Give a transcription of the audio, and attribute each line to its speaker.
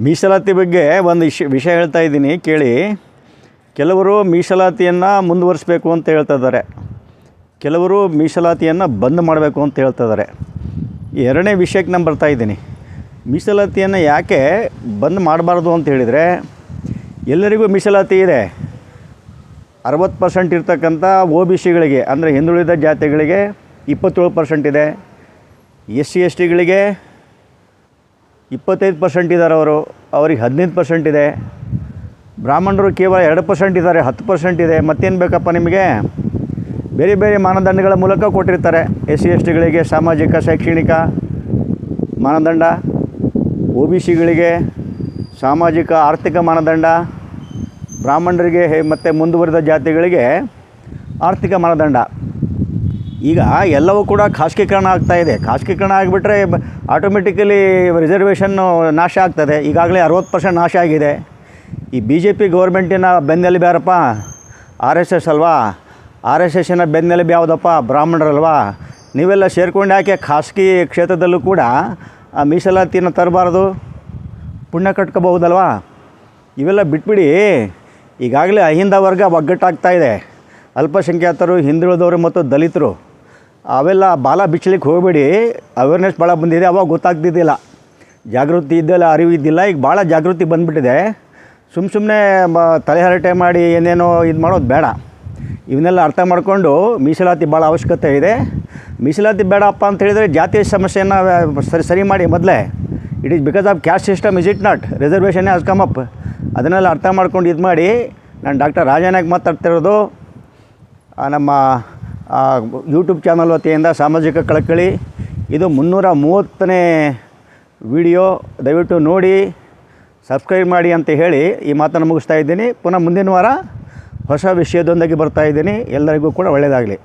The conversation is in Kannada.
Speaker 1: ಮೀಸಲಾತಿ ಬಗ್ಗೆ ಒಂದು ವಿಷಯ ಹೇಳ್ತಾ ಇದ್ದೀನಿ ಕೇಳಿ. ಕೆಲವರು ಮೀಸಲಾತಿಯನ್ನು ಮುಂದುವರಿಸಬೇಕು ಅಂತ ಹೇಳ್ತಾ ಇದ್ದಾರೆ, ಕೆಲವರು ಮೀಸಲಾತಿಯನ್ನು ಬಂದ್ ಮಾಡಬೇಕು ಅಂತ ಹೇಳ್ತಾ ಇದ್ದಾರೆ. ಎರಡನೇ ವಿಷಯಕ್ಕೆ ನಾನು ಬರ್ತಾಯಿದ್ದೀನಿ. ಮೀಸಲಾತಿಯನ್ನು ಯಾಕೆ ಬಂದ್ ಮಾಡಬಾರ್ದು ಅಂತ ಹೇಳಿದರೆ, ಎಲ್ಲರಿಗೂ ಮೀಸಲಾತಿ ಇದೆ. 60% ಇರ್ತಕ್ಕಂಥ OBCಗಳಿಗೆ ಅಂದರೆ ಹಿಂದುಳಿದ ಜಾತಿಗಳಿಗೆ 27% ಇದೆ. SC/STಗಳಿಗೆ 25% ಇದ್ದಾರೆ, ಅವ್ರಿಗೆ 15% ಇದೆ. ಬ್ರಾಹ್ಮಣರು ಕೇವಲ 2% ಇದ್ದಾರೆ, 10% ಇದೆ. ಮತ್ತೇನು ಬೇಕಪ್ಪ ನಿಮಗೆ? ಬೇರೆ ಬೇರೆ ಮಾನದಂಡಗಳ ಮೂಲಕ ಕೊಟ್ಟಿರ್ತಾರೆ. SC/STಗಳಿಗೆ ಸಾಮಾಜಿಕ ಶೈಕ್ಷಣಿಕ ಮಾನದಂಡ, OBCಗಳಿಗೆ ಸಾಮಾಜಿಕ ಆರ್ಥಿಕ ಮಾನದಂಡ, ಬ್ರಾಹ್ಮಣರಿಗೆ ಮತ್ತು ಮುಂದುವರಿದ ಜಾತಿಗಳಿಗೆ ಆರ್ಥಿಕ ಮಾನದಂಡ. ಈಗ ಎಲ್ಲವೂ ಕೂಡ ಖಾಸಗೀಕರಣ ಆಗ್ತಾಯಿದೆ. ಖಾಸಗೀಕರಣ ಆಗಿಬಿಟ್ರೆ ಆಟೋಮೆಟಿಕಲಿ ರಿಸರ್ವೇಷನ್ನು ನಾಶ ಆಗ್ತದೆ. ಈಗಾಗಲೇ 60% ನಾಶ ಆಗಿದೆ. ಈ BJP ಗೌರ್ಮೆಂಟಿನ ಬೆನ್ನೆಲುಬು ಯಾರಪ್ಪ? RSS ಅಲ್ವಾ? RSSನ ಬೆನ್ನೆಲುಬು ಯಾವುದಪ್ಪ? ಬ್ರಾಹ್ಮಣರಲ್ವಾ? ನೀವೆಲ್ಲ ಸೇರ್ಕೊಂಡು ಯಾಕೆ ಖಾಸಗಿ ಕ್ಷೇತ್ರದಲ್ಲೂ ಕೂಡ ಆ ಮೀಸಲಾತಿನ ತರಬಾರ್ದು? ಪುಣ್ಯ ಕಟ್ಕೋಬಹುದಲ್ವಾ? ಇವೆಲ್ಲ ಬಿಟ್ಬಿಡಿ. ಈಗಾಗಲೇ ಅಹಿಂದ ವರ್ಗ ಒಗ್ಗಟ್ಟಾಗ್ತಾ ಇದೆ. ಅಲ್ಪಸಂಖ್ಯಾತರು, ಹಿಂದುಳಿದವರು ಮತ್ತು ದಲಿತರು ಅವೆಲ್ಲ ಬಾಲ ಬಿಚ್ಚಲಿಕ್ಕೆ ಹೋಗಬೇಡಿ. ಅವೇರ್ನೆಸ್ ಭಾಳ ಬಂದಿದೆ, ಅವಾಗ ಗೊತ್ತಾಗ್ತಿದ್ದಿಲ್ಲ, ಜಾಗೃತಿ ಇದ್ದಿಲ್ಲ, ಅರಿವು ಇದ್ದಿಲ್ಲ. ಈಗ ಭಾಳ ಜಾಗೃತಿ ಬಂದುಬಿಟ್ಟಿದೆ. ಸುಮ್ಮನೆ ತಲೆಹರಟೆ ಮಾಡಿ ಏನೇನೋ ಇದು ಮಾಡೋದು ಬೇಡ. ಇವನ್ನೆಲ್ಲ ಅರ್ಥ ಮಾಡಿಕೊಂಡು ಮೀಸಲಾತಿ ಭಾಳ ಅವಶ್ಯಕತೆ ಇದೆ. ಮೀಸಲಾತಿ ಬೇಡಪ್ಪ ಅಂತ ಹೇಳಿದರೆ ಜಾತಿಯ ಸಮಸ್ಯೆಯನ್ನು ಸರಿ ಮಾಡಿ ಮೊದಲೇ. It is because of caste system, is it not? Reservation has come up. ಅದನ್ನೆಲ್ಲ ಅರ್ಥ ಮಾಡ್ಕೊಂಡು ಇದು ಮಾಡಿ. ನಾನು ಡಾಕ್ಟರ್ ರಾಜನಾಗ್ ಮಾತಾಡ್ತಿರೋದು. ನಮ್ಮ ಯೂಟ್ಯೂಬ್ ಚಾನಲ್ ವತಿಯಿಂದ ಸಾಮಾಜಿಕ ಕಳಕಳಿ. ಇದು 330ನೇ ವಿಡಿಯೋ. ದಯವಿಟ್ಟು ನೋಡಿ, ಸಬ್ಸ್ಕ್ರೈಬ್ ಮಾಡಿ ಅಂತ ಹೇಳಿ ಈ ಮಾತನ್ನು ಮುಗಿಸ್ತಾ ಇದ್ದೀನಿ. ಪುನಃ ಮುಂದಿನ ವಾರ ಹೊಸ ವಿಷಯದೊಂದಿಗೆ ಬರ್ತಾಯಿದ್ದೀನಿ. ಎಲ್ಲರಿಗೂ ಕೂಡ ಒಳ್ಳೆಯದಾಗಲಿ.